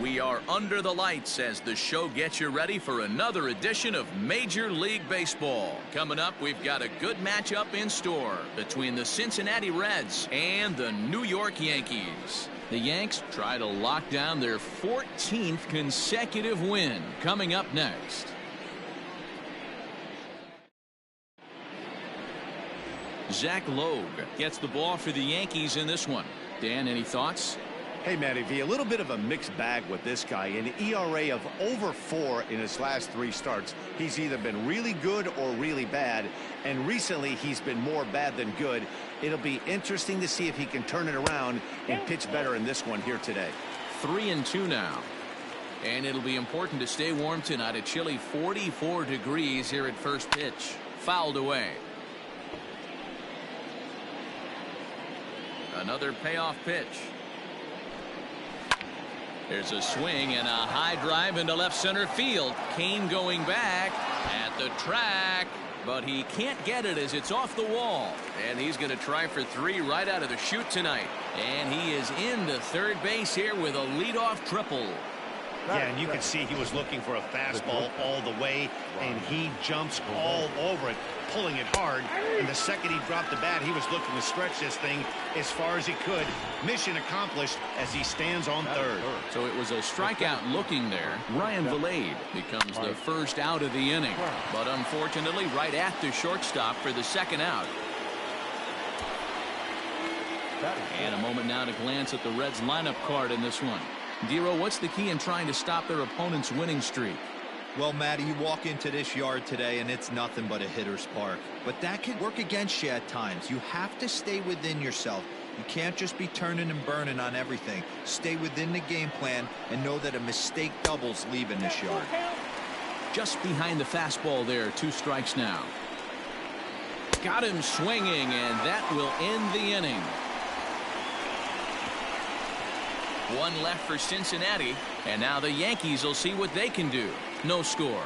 We are under the lights as the show gets you ready for another edition of Major League Baseball. Coming up, we've got a good matchup in store between the Cincinnati Reds and the New York Yankees. The Yanks try to lock down their 14th consecutive win. Coming up next. Zach Logue gets the ball for the Yankees in this one. Dan, any thoughts? Hey, Matty V, a little bit of a mixed bag with this guy. An ERA of over 4 in his last 3 starts. He's either been really good or really bad, and recently he's been more bad than good. It'll be interesting to see if he can turn it around and pitch better in this one here today. 3-2 now. And it'll be important to stay warm tonight. A chilly 44 degrees here at first pitch. Fouled away. Another payoff pitch. There's a swing and a high drive into left center field. Kane going back at the track, but he can't get it as it's off the wall. And he's going to try for 3 right out of the chute tonight. And he is into third base here with a leadoff triple. Yeah, and you can see he was looking for a fastball all the way, and he jumps all over it, pulling it hard. And the second he dropped the bat, he was looking to stretch this thing as far as he could. Mission accomplished as he stands on third. So it was a strikeout looking there. Ryan Valade becomes the first out of the inning, but unfortunately right at the shortstop for the second out. And a moment now to glance at the Reds lineup card in this one. Dero, what's the key in trying to stop their opponent's winning streak? Well, Matty, you walk into this yard today and it's nothing but a hitter's park. But that can work against you at times. You have to stay within yourself. You can't just be turning and burning on everything. Stay within the game plan and know that a mistake doubles leaving this yard. Just behind the fastball there. 2 strikes now. Got him swinging, and that will end the inning. 1 left for Cincinnati, and now the Yankees will see what they can do. No score.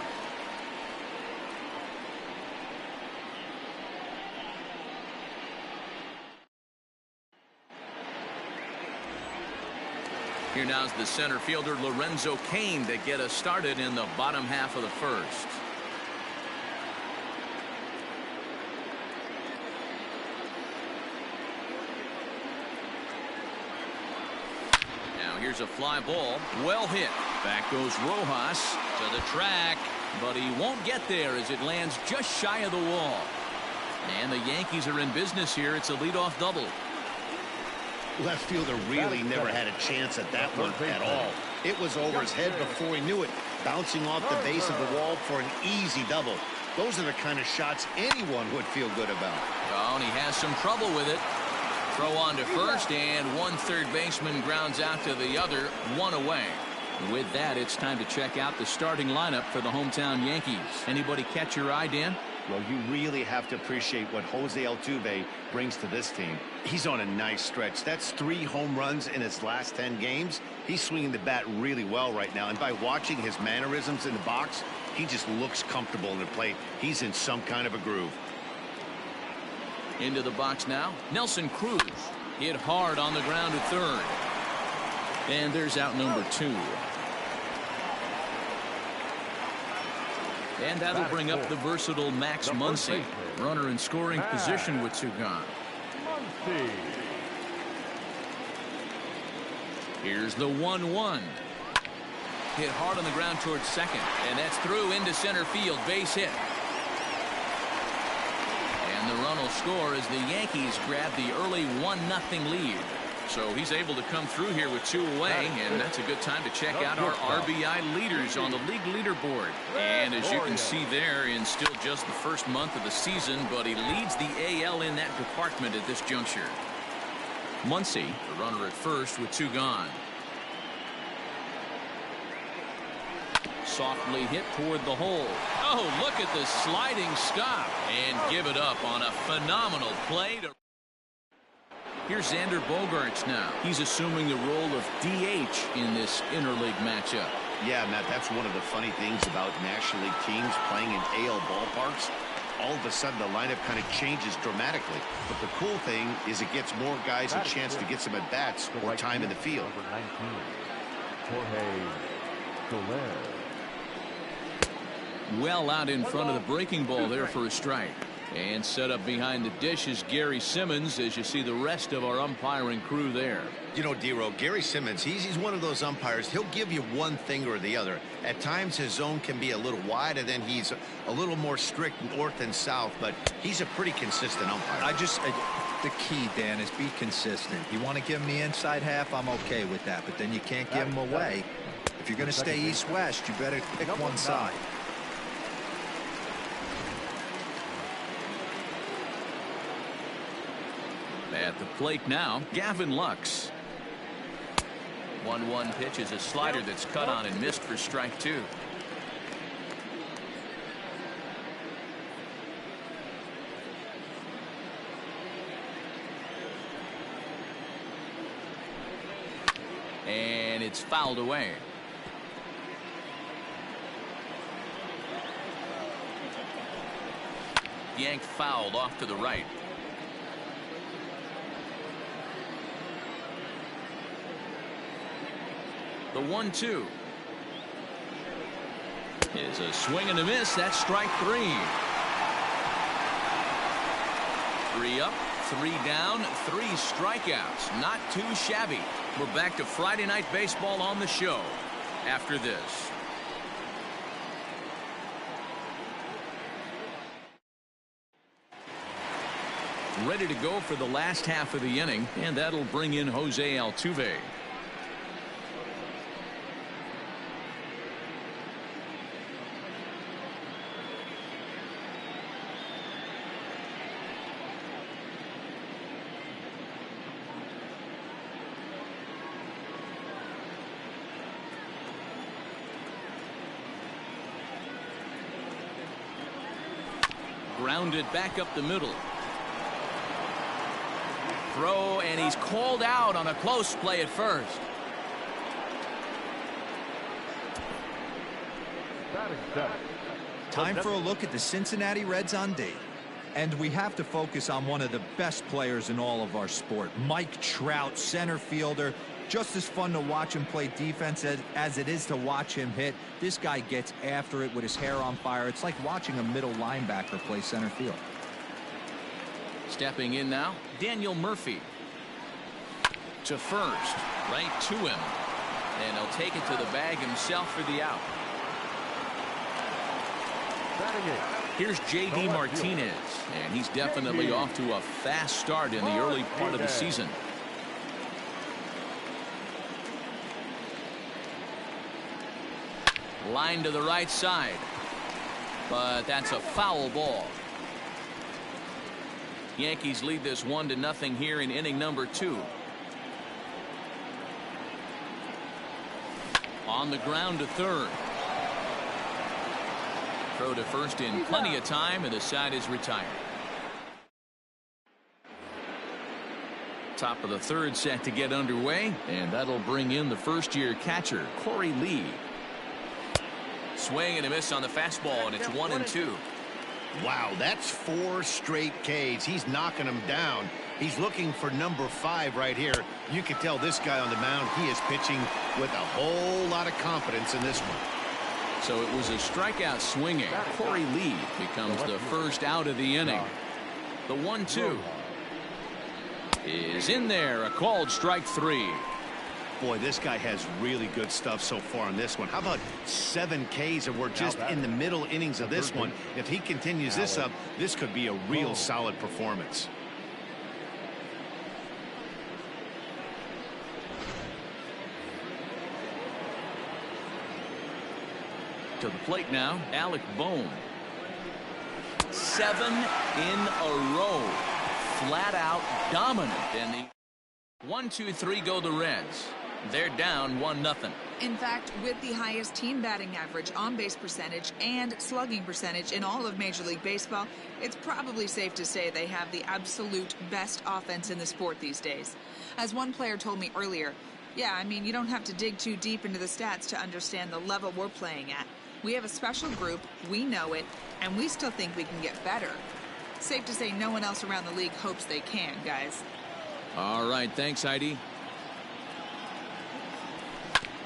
Here now's the center fielder Lorenzo Cain to get us started in the bottom half of the first. Here's a fly ball. Well hit. Back goes Rojas to the track, but he won't get there as it lands just shy of the wall. And the Yankees are in business here. It's a leadoff double. Left fielder really never had a chance at that one at all. It was over his head before he knew it, bouncing off the base of the wall for an easy double. Those are the kind of shots anyone would feel good about. Oh, and he has some trouble with it. Throw on to first, and 1 third baseman grounds out to the other, 1 away. With that, it's time to check out the starting lineup for the hometown Yankees. Anybody catch your eye, Dan? Well, you really have to appreciate what Jose Altuve brings to this team. He's on a nice stretch. That's 3 home runs in his last 10 games. He's swinging the bat really well right now, and by watching his mannerisms in the box, he just looks comfortable in the plate. He's in some kind of a groove. Into the box now. Nelson Cruz hit hard on the ground at third. And there's out number 2. And that'll bring up the versatile Max Muncy. Runner in scoring position with 2 gone. Here's the 1-1. Hit hard on the ground towards second. And that's through into center field. Base hit. The run will score as the Yankees grab the early 1-0 lead. So he's able to come through here with 2 away, and that's a good time to check out our RBI leaders on the league leaderboard. And as you can see there, in still just the first month of the season, but he leads the AL in that department at this juncture. Muncy, the runner at first with 2 gone. Softly hit toward the hole. Oh, look at the sliding stop, and give it up on a phenomenal play. Here's Xander Bogaerts now. He's assuming the role of DH in this interleague matchup. Yeah, Matt, that's one of the funny things about National League teams playing in AL ballparks. All of a sudden, the lineup kind of changes dramatically. But the cool thing is it gets more guys a chance to get some at-bats or time in the field. Well out in front of the breaking ball there for a strike. And set up behind the dish is Gary Simmons, as you see the rest of our umpiring crew there. You know, D-Row, Gary Simmons, he's one of those umpires. He'll give you one thing or the other. At times his zone can be a little wide, and then he's a little more strict north and south, but he's a pretty consistent umpire. The key, Dan, is be consistent. You want to give him the inside half, I'm okay with that, but then you can't give him away. If you're going to stay east-west, you better pick one side. At the plate now, Gavin Lux. 1-1 pitch is a slider that's cut on and missed for strike two. And it's fouled away. Yank fouled off to the right. The 1-2 is a swing and a miss. That's strike three. 3 up, 3 down, 3 strikeouts. Not too shabby. We're back to Friday Night Baseball on the show after this. Ready to go for the last half of the inning, and that'll bring in Jose Altuve. Grounded back up the middle. Throw, and he's called out on a close play at first. Time for a look at the Cincinnati Reds on D. And we have to focus on one of the best players in all of our sport, Mike Trout, center fielder. Just as fun to watch him play defense as it is to watch him hit. This guy gets after it with his hair on fire. It's like watching a middle linebacker play center field. Stepping in now, Daniel Murphy. To first, right to him. And he'll take it to the bag himself for the out. Here's J.D. Martinez, and he's definitely off to a fast start in the early part of the season. Line to the right side, but that's a foul ball. Yankees lead this 1-0 here in inning number 2. On the ground to third. Throw to first in plenty of time, and the side is retired. Top of the third set to get underway, and that'll bring in the first-year catcher, Corey Lee. Swing and a miss on the fastball, and it's 1-2. Wow, that's 4 straight Ks. He's knocking them down. He's looking for number 5 right here. You can tell this guy on the mound, he is pitching with a whole lot of confidence in this one. So it was a strikeout swinging. Corey Lee becomes the first out of the inning. The 1-2 is in there, a called strike 3. Boy, this guy has really good stuff so far in this one. How about 7 Ks, and we're just in the middle innings of this one. If he continues this up, this could be a real solid performance. To the plate now, Alec Bohm. 7 in a row. Flat out dominant. And the 1-2-3 go the Reds. They're down 1-0. In fact, with the highest team batting average, on-base percentage, and slugging percentage in all of Major League Baseball, it's probably safe to say they have the absolute best offense in the sport these days. As one player told me earlier, yeah, I mean, you don't have to dig too deep into the stats to understand the level we're playing at. We have a special group, we know it, and we still think we can get better. Safe to say no one else around the league hopes they can, guys. All right, thanks, Heidi.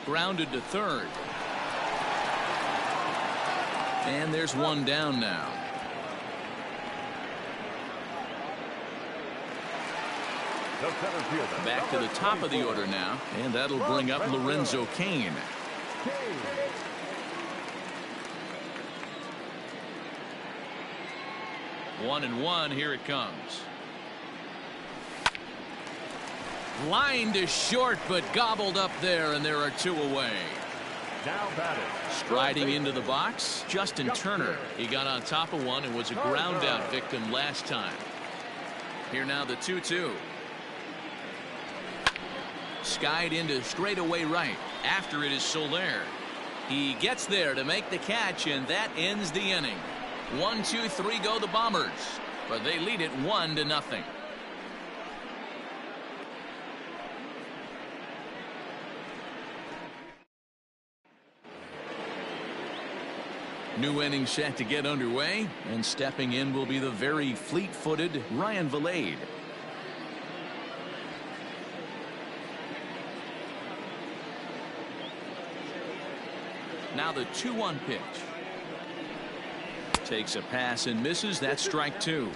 grounded to third. And there's one down now. Back to the top of the order now, and that'll bring up Lorenzo Cain. One and one, here it comes. Line to short, but gobbled up there, and there are two away. Striding into the box, Justin Turner. He got on top of one and was a ground out victim last time. Here now the 2-2. Skied into straightaway right. After it is Soler. He gets there to make the catch, and that ends the inning. 1, 2, 3 go the Bombers, but they lead it 1-0. New inning set to get underway, and stepping in will be the very fleet-footed Ryan Vilade. Now the 2-1 pitch. Takes a pass and misses. That's strike two.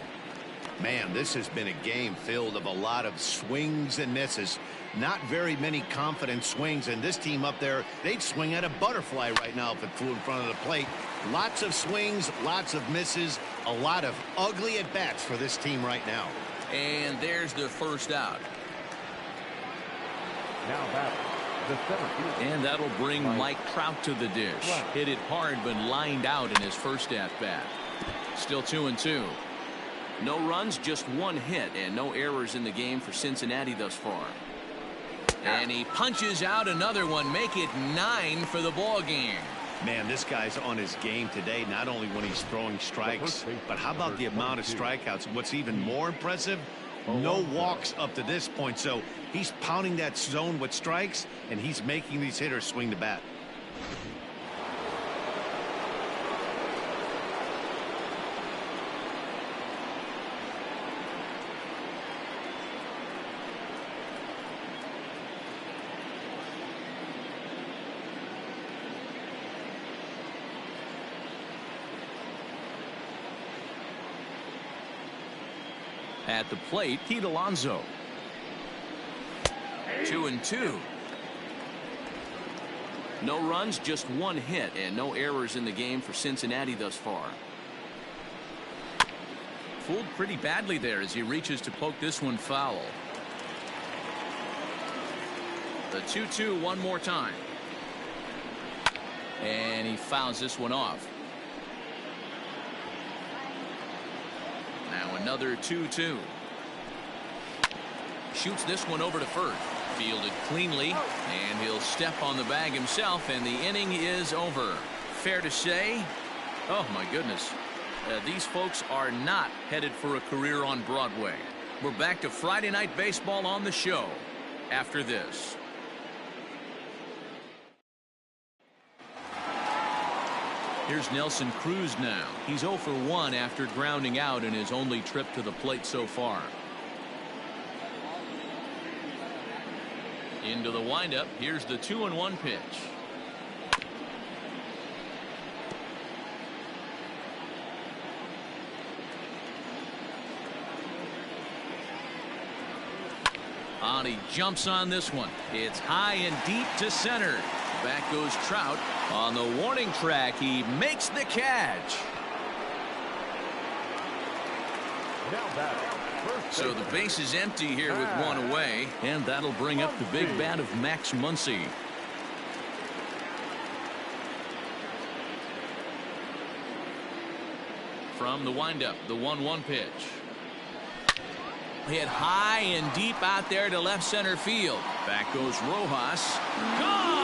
Man, this has been a game filled of a lot of swings and misses. Not very many confident swings, and this team up there, they'd swing at a butterfly right now if it flew in front of the plate. Lots of swings, lots of misses, a lot of ugly at-bats for this team right now. And there's the first out. Now batter, the center fielder. And that'll bring Mike Trout to the dish. Hit it hard, but lined out in his first at-bat. Still 2-2. No runs, just one hit, and no errors in the game for Cincinnati thus far. And he punches out another one, make it 9 for the ball game. Man, this guy's on his game today, not only when he's throwing strikes, but how about the amount of strikeouts? What's even more impressive, no walks up to this point. So he's pounding that zone with strikes, and he's making these hitters swing the bat. At the plate, Pete Alonso. 2-2. No runs, just one hit, and no errors in the game for Cincinnati thus far. Fooled pretty badly there as he reaches to poke this one foul. The 2-2 one more time. And he fouls this one off. Now another 2-2. Shoots this one over to first. Fielded cleanly, and he'll step on the bag himself, and the inning is over. Fair to say, oh my goodness, these folks are not headed for a career on Broadway. We're back to Friday Night Baseball on the show after this. Here's Nelson Cruz now. He's 0 for 1 after grounding out in his only trip to the plate so far. Into the windup. Here's the 2-1 pitch. And he jumps on this one. It's high and deep to center. Back goes Trout. On the warning track, he makes the catch. So the base is empty here with one away, and that'll bring up the big bat of Max Muncy. From the windup, the 1-1 pitch. Hit high and deep out there to left center field. Back goes Rojas. Gone!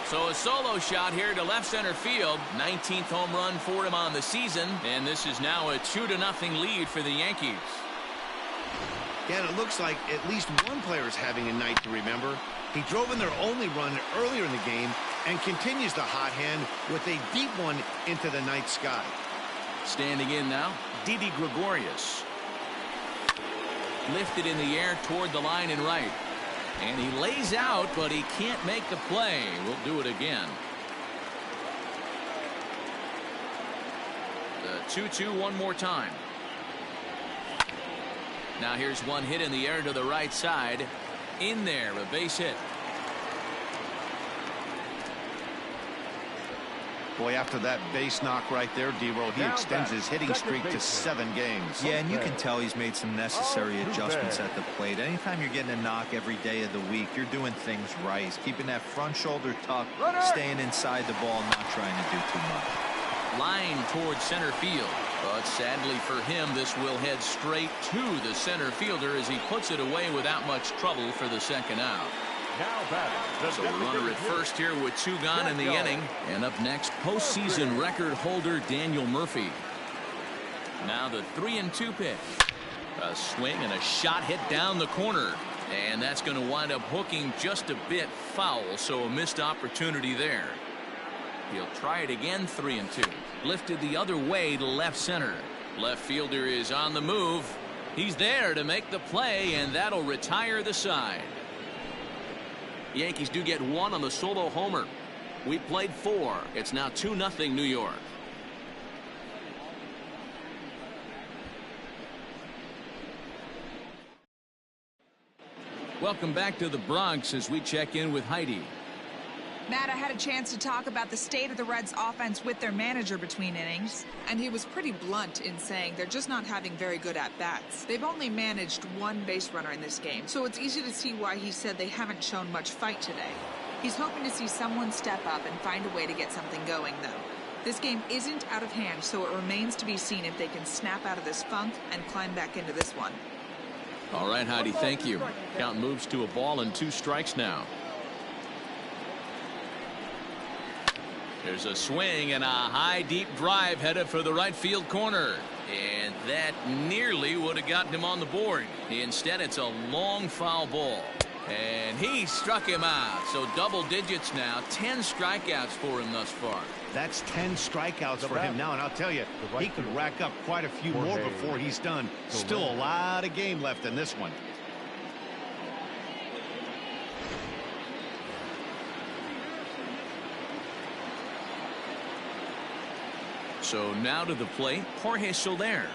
So a solo shot here to left center field. 19th home run for him on the season. And this is now a 2-0 lead for the Yankees. Yeah, and it looks like at least one player is having a night to remember. He drove in their only run earlier in the game and continues the hot hand with a deep one into the night sky. Standing in now, Didi Gregorius. Lifted in the air toward the line and right. And he lays out, but he can't make the play. We'll do it again. The 2-2 one more time. Now here's one hit in the air to the right side. In there, a base hit. Boy, after that base knock right there, D-Roll, he extends his hitting streak to 7 games. Yeah, and you can tell he's made some necessary adjustments at the plate. Anytime you're getting a knock every day of the week, you're doing things right. He's keeping that front shoulder tucked, staying inside the ball, not trying to do too much. Line towards center field. But sadly for him, this will head straight to the center fielder as he puts it away without much trouble for the second out. So a runner at first here with 2 gone in the inning. And up next, postseason record holder Daniel Murphy. Now the 3-2 pitch. A swing and a shot hit down the corner. And that's going to wind up hooking just a bit foul, so a missed opportunity there. He'll try it again, 3-2. Lifted the other way to left center. Left fielder is on the move. He's there to make the play, and that'll retire the side. Yankees do get 1 on the solo homer. We played 4. It's now 2-0 New York. Welcome back to the Bronx as we check in with Heidi. Matt, I had a chance to talk about the state of the Reds offense with their manager between innings, and he was pretty blunt in saying they're just not having very good at-bats. They've only managed 1 base runner in this game, so it's easy to see why he said they haven't shown much fight today. He's hoping to see someone step up and find a way to get something going, though. This game isn't out of hand, so it remains to be seen if they can snap out of this funk and climb back into this one. All right, Heidi, thank you. Count moves to a ball and 2 strikes now. There's a swing and a high deep drive headed for the right field corner. And that nearly would have gotten him on the board. Instead, it's a long foul ball. And he struck him out. So double digits now. 10 strikeouts for him thus far. That's 10 strikeouts for him now. And I'll tell you, he could rack up quite a few more before he's done. Still a lot of game left in this one. So now to the plate, Jorge Soler.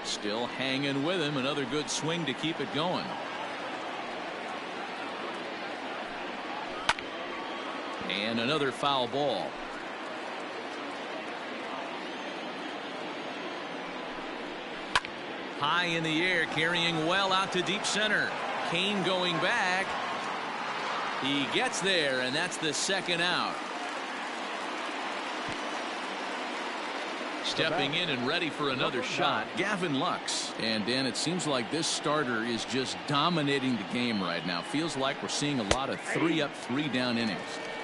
Still hanging with him. Another good swing to keep it going. And another foul ball. High in the air, carrying well out to deep center. Kane going back. He gets there, and that's the second out. Stepping in and ready for another shot, Gavin Lux. And Dan, it seems like this starter is just dominating the game right now. Feels like we're seeing a lot of 3-up, 3-down innings.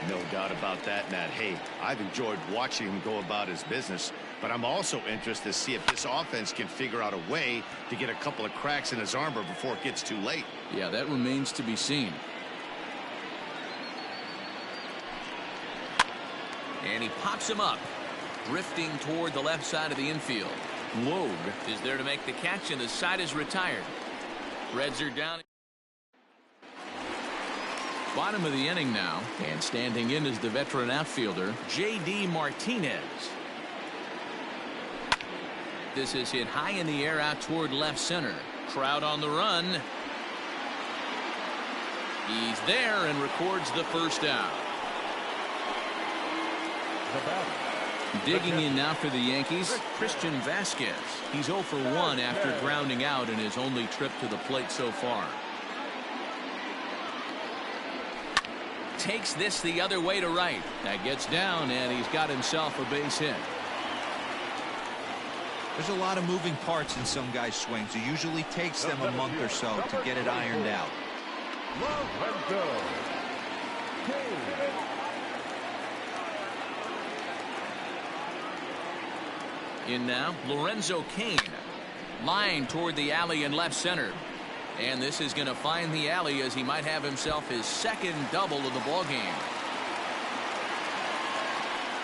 No doubt about that, Nat. Hey, I've enjoyed watching him go about his business, but I'm also interested to see if this offense can figure out a way to get a couple of cracks in his armor before it gets too late. Yeah, that remains to be seen. And he pops him up. Drifting toward the left side of the infield. Logue is there to make the catch, and the side is retired. Reds are down. Bottom of the inning now, and standing in is the veteran outfielder, J.D. Martinez. This is hit high in the air out toward left center. Crowd on the run. He's there and records the first out. Digging in now for the Yankees, Christian Vasquez. He's 0 for 1 after grounding out in his only trip to the plate so far. Takes this the other way to right. That gets down, and he's got himself a base hit. There's a lot of moving parts in some guys' swings. It usually takes them a month or so to get it ironed out. In now, Lorenzo Cain. Line toward the alley in left center. And this is going to find the alley as he might have himself his second double of the ball game.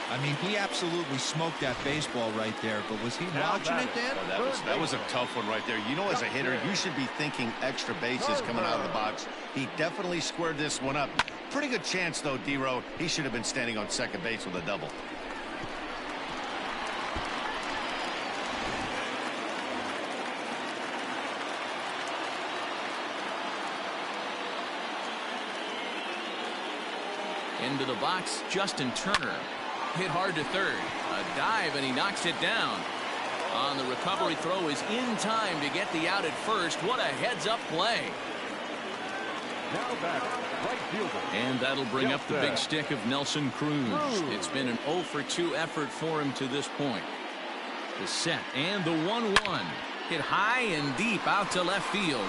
I mean, he absolutely smoked that baseball right there, but was he watching it, Dan? Oh, that was a tough one right there. You know, as a hitter, you should be thinking extra bases coming out of the box. He definitely squared this one up. Pretty good chance, though, D-Row. He should have been standing on second base with a double. Into the box, Justin Turner. Hit hard to third. A dive, and he knocks it down. On the recovery throw is in time to get the out at first. What a heads-up play. Now back, right fielder. And that'll bring up the big stick of Nelson Cruz. It's been an 0 for 2 effort for him to this point. The set and the 1-1. Hit high and deep out to left field.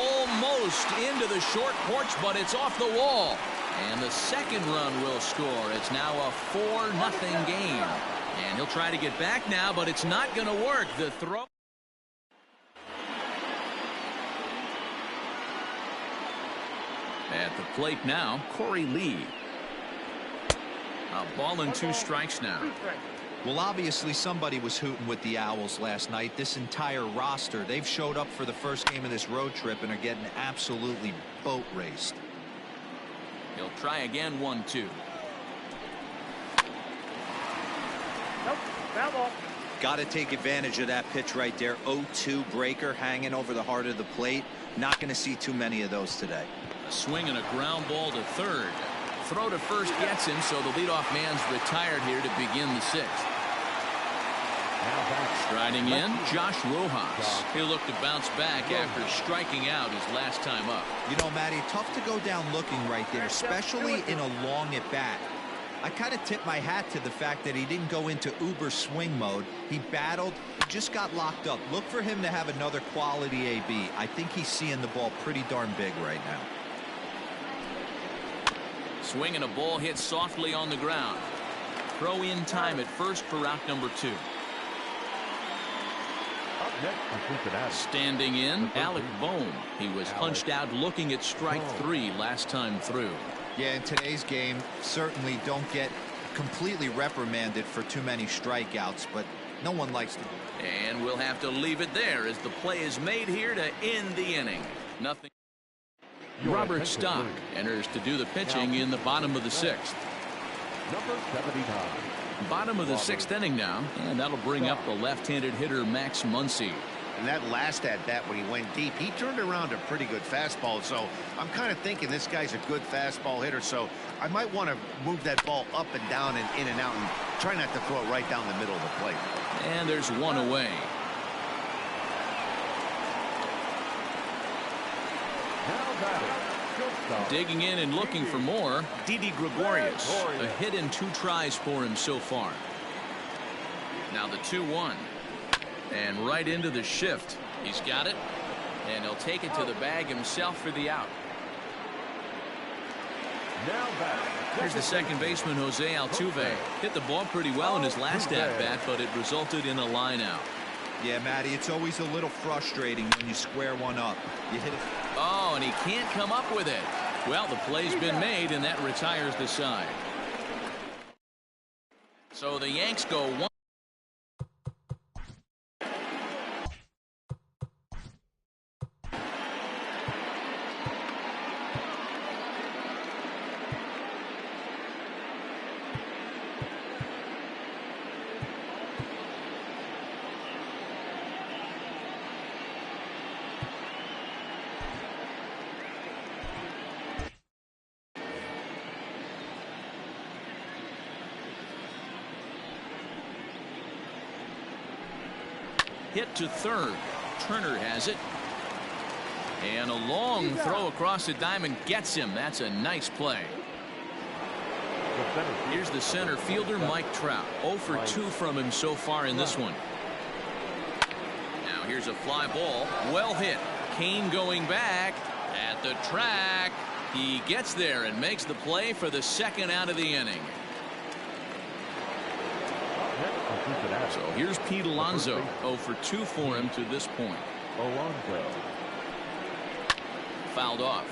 Almost into the short porch, but it's off the wall. And the second run will score. It's now a 4-0 game. And he'll try to get back now, but it's not going to work. The throw. At the plate now, Corey Lee. A ball and 2 strikes now. Well, obviously somebody was hooting with the Owls last night. This entire roster, they've showed up for the first game of this road trip and are getting absolutely boat raced. He'll try again, 1-2. Nope, foul ball. Got to take advantage of that pitch right there. 0-2 breaker hanging over the heart of the plate. Not going to see too many of those today. A swing and a ground ball to third. Throw to first gets him, so the leadoff man's retired here to begin the 6th. Striding in, Josh Rojas. He'll look to bounce back after striking out his last time up. You know, Matty, tough to go down looking right there, especially in a long at bat. I kind of tip my hat to the fact that he didn't go into uber swing mode. He battled, just got locked up. Look for him to have another quality AB. I think he's seeing the ball pretty darn big right now. Swing and a ball hit softly on the ground. Throw in time at first for out number 2. Standing in, Alec Bohm. He was punched out looking at strike 3 last time through. Yeah, in today's game, certainly don't get completely reprimanded for too many strikeouts, but no one likes to. And we'll have to leave it there as the play is made here to end the inning. Nothing. Robert Stock enters to do the pitching in the bottom of the 6th. Number 79. Bottom of the 6th inning now, and that'll bring up the left-handed hitter Max Muncy. And that last at-bat when he went deep, he turned around a pretty good fastball. So I'm kind of thinking this guy's a good fastball hitter. So I might want to move that ball up and down and in and out and try not to throw it right down the middle of the plate. And there's one away. Now batting, shortstop. Digging in and looking for more, Didi Gregorius. A hit in 2 tries for him so far. Now the 2-1. And right into the shift. He's got it. And he'll take it to the bag himself for the out. Now back. Here's the second baseman, Jose Altuve. Hit the ball pretty well in his last at-bat, but it resulted in a line out. Yeah, Matty, it's always a little frustrating when you square one up. You hit it. Oh, and he can't come up with it. Well, the play's been made, and that retires the side. So the Yanks go 1. Hit to third. Turner has it. And a long throw across the diamond gets him. That's a nice play. Here's the center fielder, Mike Trout. 0 for 2 from him so far in this one. Now here's a fly ball. Well hit. Kane going back at the track. He gets there and makes the play for the second out of the inning. So here's Pete Alonso. 0 for 2 for him to this point. Alonso. Fouled off.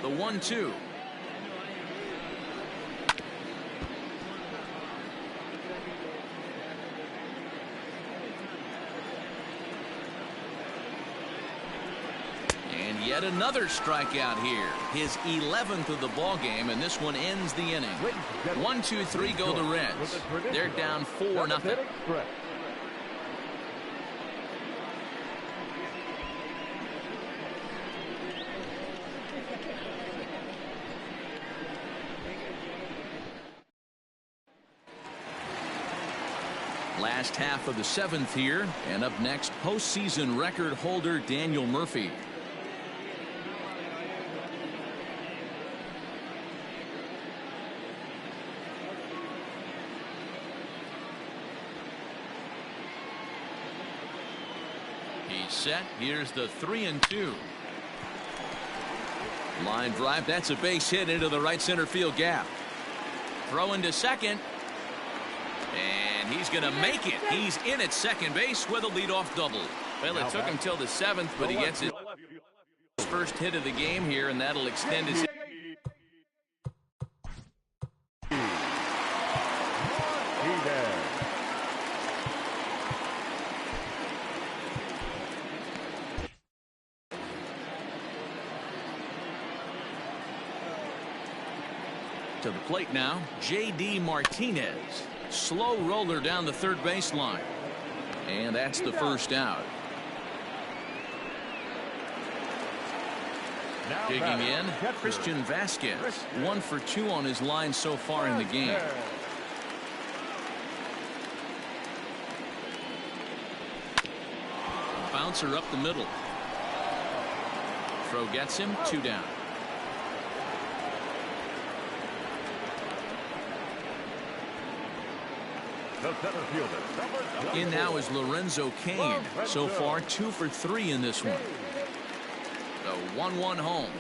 The 1-2. Yet another strikeout here. His 11th of the ball game, and this one ends the inning. 1, 2, 3 go the Reds. They're down 4-0. Last half of the 7th here, and up next, postseason record holder Daniel Murphy. He's set. Here's the 3-2. Line drive. That's a base hit into the right center field gap. Throw into second. And he's going to make it. He's in at second base with a leadoff double. Well, it took him till the 7th, but he gets his first hit of the game here, and that'll extend his. To the plate now, J.D. Martinez. Slow roller down the third baseline. And that's the first out. Digging in, Christian Vasquez. 1 for 2 on his line so far in the game. Bouncer up the middle. Throw gets him, 2 down. In now is Lorenzo Cain. So far 2 for 3 in this one. The 1-1 home.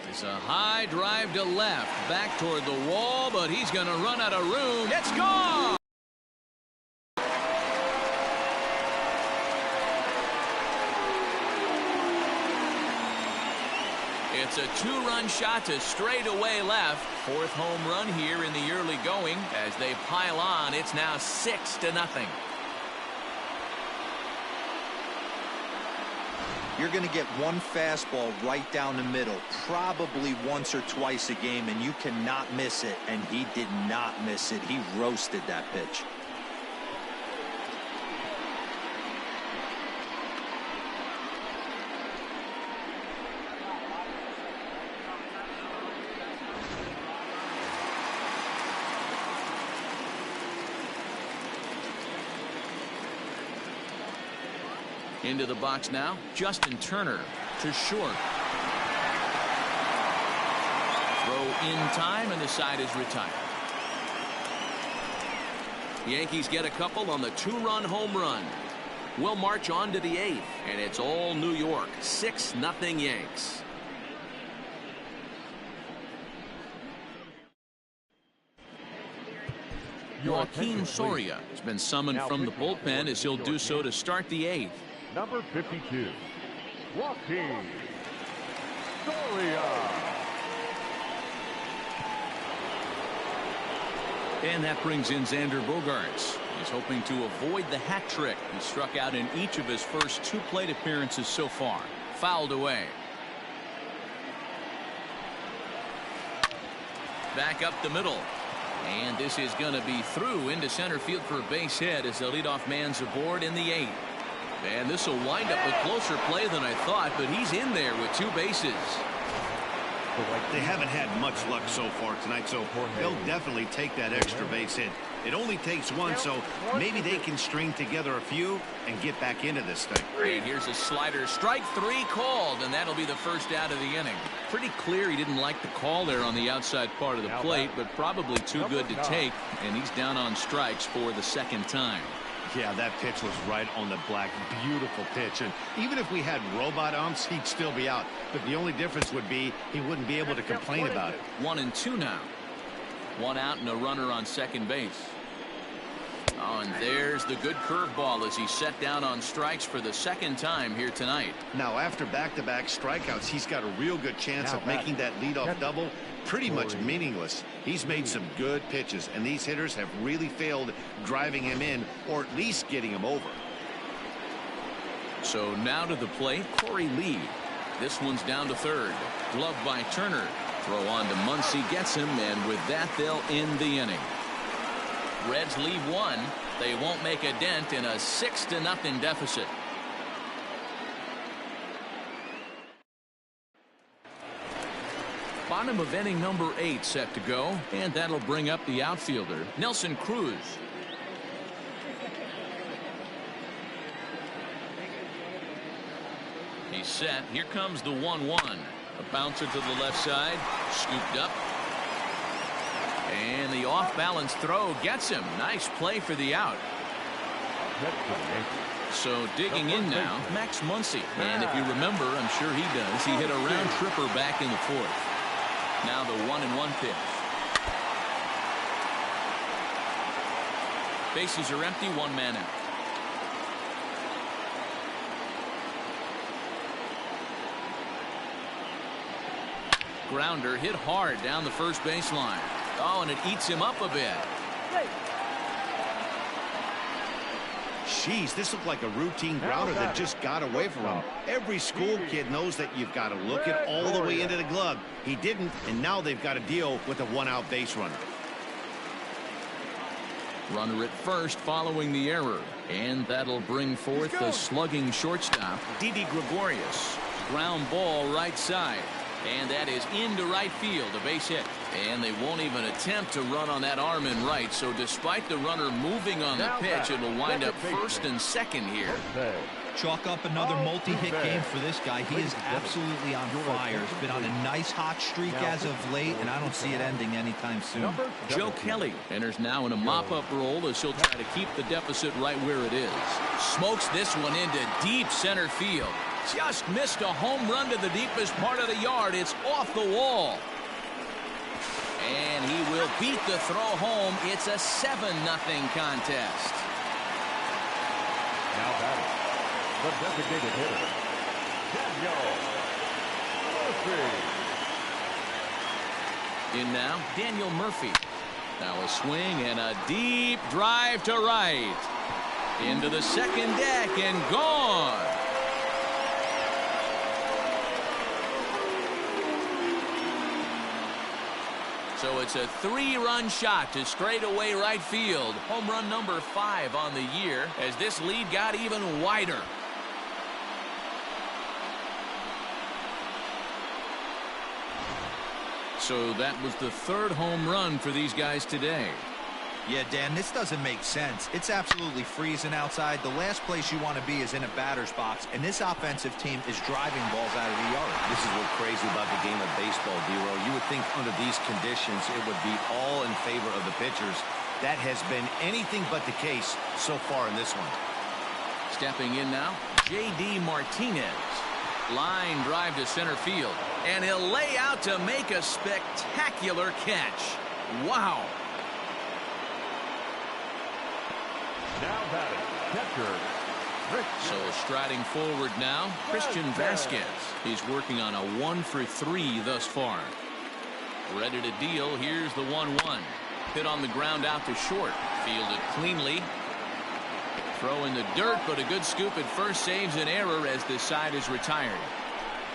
It's a high drive to left. Back toward the wall, but he's going to run out of room. It's gone! It's a 2-run shot to straightaway left. 4th home run here in the early going. As they pile on, it's now 6-0. You're going to get one fastball right down the middle, probably once or twice a game, and you cannot miss it. And he did not miss it. He roasted that pitch. Into the box now, Justin Turner to short. Throw in time, and the side is retired. Yankees get a couple on the 2-run home run. We'll march on to the 8th, and it's all New York. 6-0 Yanks. Joaquin Soria has been summoned from the bullpen as he'll do so to start the 8th. Number 52, Joaquin Soria. And that brings in Xander Bogaerts. He's hoping to avoid the hat trick. He struck out in each of his first 2 plate appearances so far. Fouled away. Back up the middle. And this is going to be through into center field for a base hit as the leadoff man's aboard in the 8th. And this will wind up a closer play than I thought, but he's in there with 2 bases. They haven't had much luck so far tonight, so they'll definitely take that extra base hit. It only takes 1, so maybe they can string together a few and get back into this thing. And here's a slider. Strike 3 called, and that'll be the first out of the inning. Pretty clear he didn't like the call there on the outside part of the plate, but probably too good to take, and he's down on strikes for the 2nd time. Yeah, that pitch was right on the black. Beautiful pitch. And even if we had robot umps, he'd still be out. But the only difference would be he wouldn't be able to complain about it. 1-2 now. 1 out and a runner on second base. Oh, and there's the good curveball as he's set down on strikes for the 2nd time here tonight. Now, after back-to-back strikeouts, he's got a real good chance of making that leadoff double pretty much meaningless. He's made some good pitches, and these hitters have really failed driving him in or at least getting him over. So now to the plate, Corey Lee. This one's down to third. Glove by Turner. Throw on to Muncy, gets him, and with that, they'll end the inning. Reds lead one. They won't make a dent in a 6-0 deficit. Bottom of inning number 8 set to go, and that'll bring up the outfielder, Nelson Cruz. He's set. Here comes the 1-1. A bouncer to the left side, scooped up. And the off-balance throw gets him. Nice play for the out. So digging in now, Max Muncy. And if you remember, I'm sure he does, he hit a round tripper back in the 4th. Now the 1-1 pitch. Bases are empty, 1 man out. Grounder hit hard down the first baseline. Oh, and it eats him up a bit. Jeez, this looked like a routine grounder that just got away from him. Every school kid knows that you've got to look it all the way into the glove. He didn't, and now they've got to deal with a 1-out base runner. Runner at first following the error, and that'll bring forth the slugging shortstop, Didi Gregorius. Ground ball right side. And that is into right field, a base hit. And they won't even attempt to run on that arm in right. So despite the runner moving on the pitch, it will wind up first and second here. Chalk up another multi-hit game for this guy. He is absolutely on fire. He's been on a nice hot streak as of late, and I don't see it ending anytime soon. Joe Kelly enters now in a mop-up role as he'll try to keep the deficit right where it is. Smokes this one into deep center field. Just missed a home run to the deepest part of the yard. It's off the wall. And he will beat the throw home. It's a 7-0 contest. Now batting, the designated hitter, Daniel Murphy. In now, Daniel Murphy. Now a swing and a deep drive to right. Into the second deck and gone. So it's a 3-run shot to straightaway right field. Home run number 5 on the year as this lead got even wider. So that was the 3rd home run for these guys today. Yeah, Dan, this doesn't make sense. It's absolutely freezing outside. The last place you want to be is in a batter's box, and this offensive team is driving balls out of the yard. This is what's crazy about the game of baseball, D-Row. You would think under these conditions it would be all in favor of the pitchers. That has been anything but the case so far in this one. Stepping in now, J.D. Martinez. Line drive to center field, and he'll lay out to make a spectacular catch. Wow. Now batting, catcher. So striding forward now, Christian Vasquez. He's working on a 1-for-3 thus far. Ready to deal. Here's the 1-1. Hit on the ground out to short. Fielded cleanly. Throw in the dirt, but a good scoop at first saves an error as this side is retired.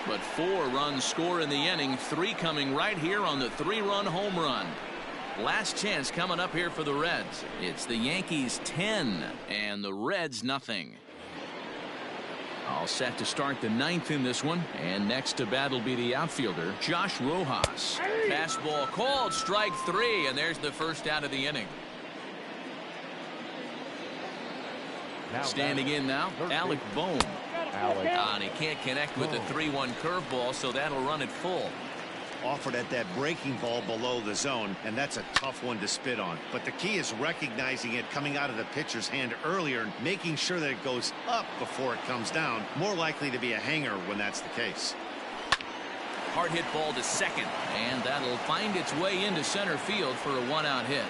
But 4 runs score in the inning, 3 coming right here on the 3-run home run. Last chance coming up here for the Reds. It's the Yankees 10 and the Reds nothing. All set to start the 9th in this one, and next to bat will be the outfielder Josh Rojas. Fastball called, strike 3, and there's the first out of the inning. Standing in now, Alec Bohm. And he can't connect with the 3-1 curveball, so that'll run it full. Offered at that breaking ball below the zone, and that's a tough one to spit on. But the key is recognizing it coming out of the pitcher's hand earlier and making sure that it goes up before it comes down. More likely to be a hanger when that's the case. Hard hit ball to second, and that'll find its way into center field for a 1-out hit.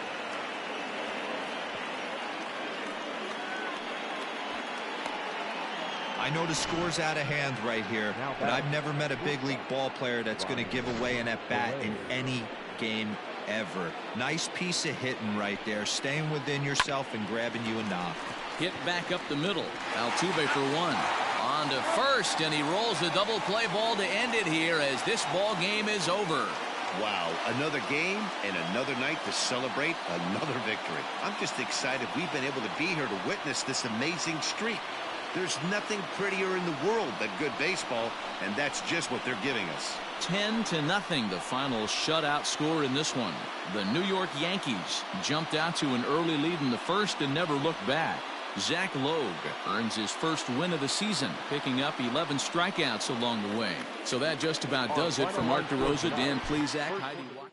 I know the score's out of hand right here, but I've never met a big league ball player that's going to give away an at-bat in any game ever. Nice piece of hitting right there, staying within yourself and grabbing you a knock. Hit back up the middle. Altuve for 1. on to first, and he rolls the double play ball to end it here as this ball game is over. Wow, another game and another night to celebrate another victory. I'm just excited we've been able to be here to witness this amazing streak. There's nothing prettier in the world than good baseball, and that's just what they're giving us. 10-0, the final shutout score in this one. The New York Yankees jumped out to an early lead in the first and never looked back. Zach Logue earns his first win of the season, picking up 11 strikeouts along the way. So that just about does it for Mark DeRosa, Dan Plesac, Heidi White.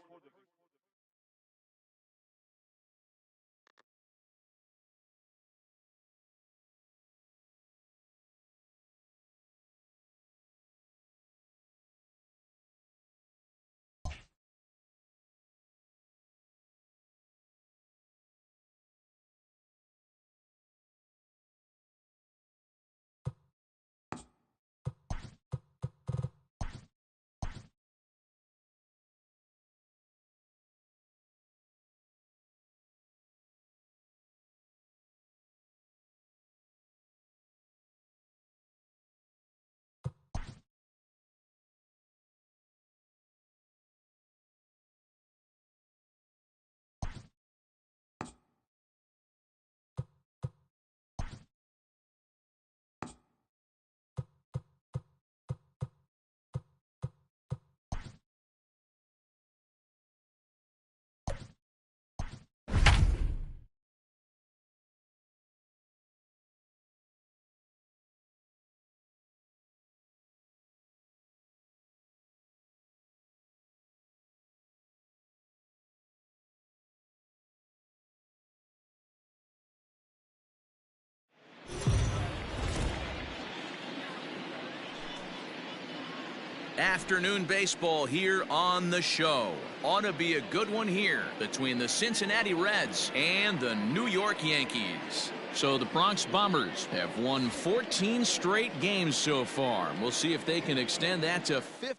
Afternoon baseball here on the show. Ought to be a good one here between the Cincinnati Reds and the New York Yankees. So the Bronx Bombers have won 14 straight games so far. We'll see if they can extend that to 50.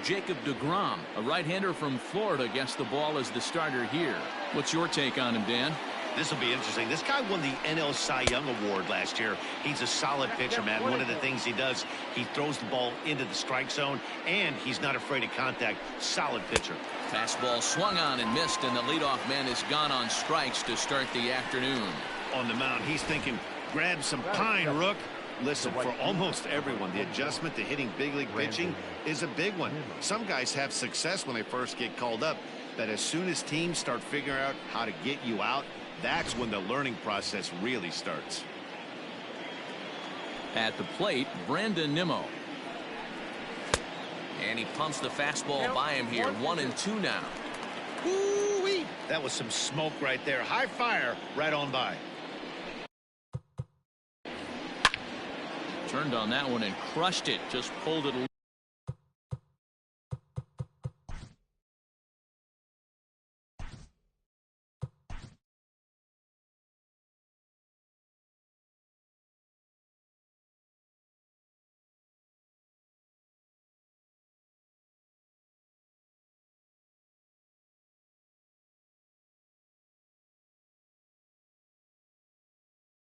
Jacob deGrom, a right-hander from Florida, gets the ball as the starter here. What's your take on him, Dan? This will be interesting. This guy won the NL Cy Young Award last year. He's a solid pitcher, man. One of the things he does, he throws the ball into the strike zone, and he's not afraid of contact. Solid pitcher. Fastball swung on and missed, and the leadoff man is gone on strikes to start the afternoon. On the mound, he's thinking, grab some pine, Rook. Listen, for almost everyone, the adjustment to hitting big league pitching is a big one. Some guys have success when they first get called up, but as soon as teams start figuring out how to get you out, that's when the learning process really starts. At the plate, Brandon Nimmo. And he pumps the fastball by him here. 1-2 now. Woo-wee. That was some smoke right there. High fire right on by. Turned on that one and crushed it. Just pulled it.